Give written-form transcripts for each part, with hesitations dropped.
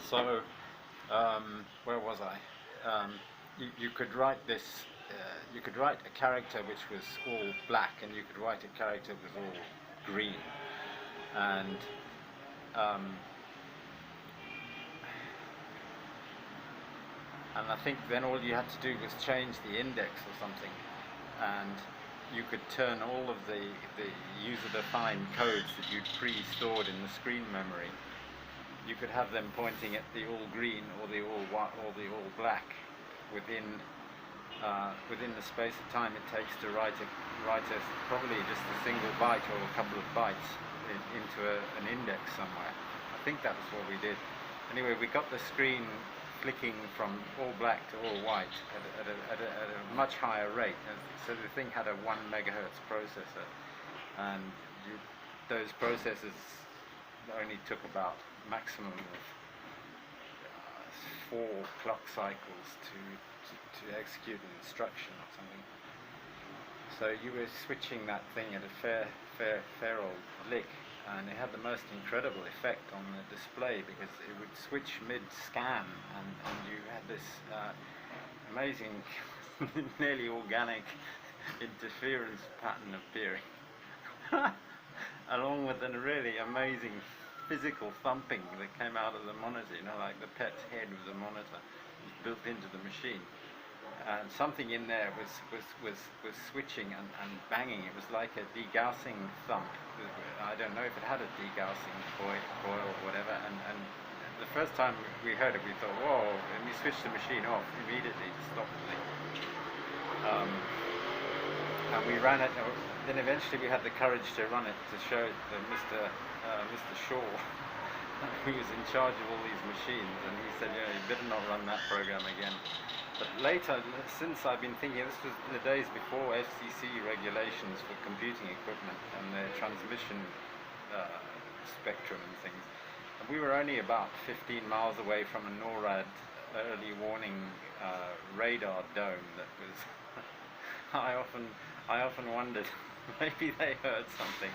So, where was I? You could write this. You could write a character which was all black, and you could write a character which was all green. And um, I think then all you had to do was change the index or something, and you could turn all of the user-defined codes that you'd pre-stored in the screen memory. You could have them pointing at the all green or the all white or the all black within the space of time it takes to write probably just a single byte or a couple of bytes into an index somewhere. I think that was what we did. Anyway, we got the screen flicking from all black to all white at a much higher rate. So the thing had a 1 megahertz processor, and those processors only took about maximum of 4 clock cycles to execute an instruction or something. So you were switching that thing at a fair old lick, and it had the most incredible effect on the display because it would switch mid-scan, and you had this amazing, nearly organic interference pattern appearing, along with a really amazing physical thumping that came out of the monitor, like the Pet's head was a monitor built into the machine. And something in there was switching and banging. It was like a degaussing thump. I don't know if it had a degaussing coil or whatever. And the first time we heard it, we thought, whoa! And we switched the machine off immediately to stop the thing. And we ran it. Then eventually we had the courage to run it to show it to Mr. Shaw, who was in charge of all these machines, and he said, you better not run that program again. But later, since I've been thinking, this was the days before FCC regulations for computing equipment and their transmission spectrum and things. And we were only about 15 miles away from a NORAD early warning radar dome that was. I often wondered, maybe they heard something.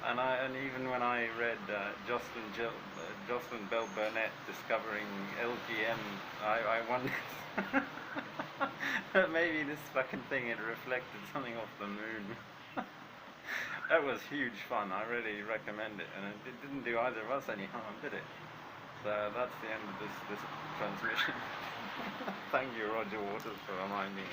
And even when I read Jocelyn Bell Burnett discovering LGM, I wondered that maybe this fucking thing had reflected something off the moon. That was huge fun. I really recommend it, and it didn't do either of us any harm, did it? So that's the end of this transmission. Thank you, Roger Waters, for reminding me.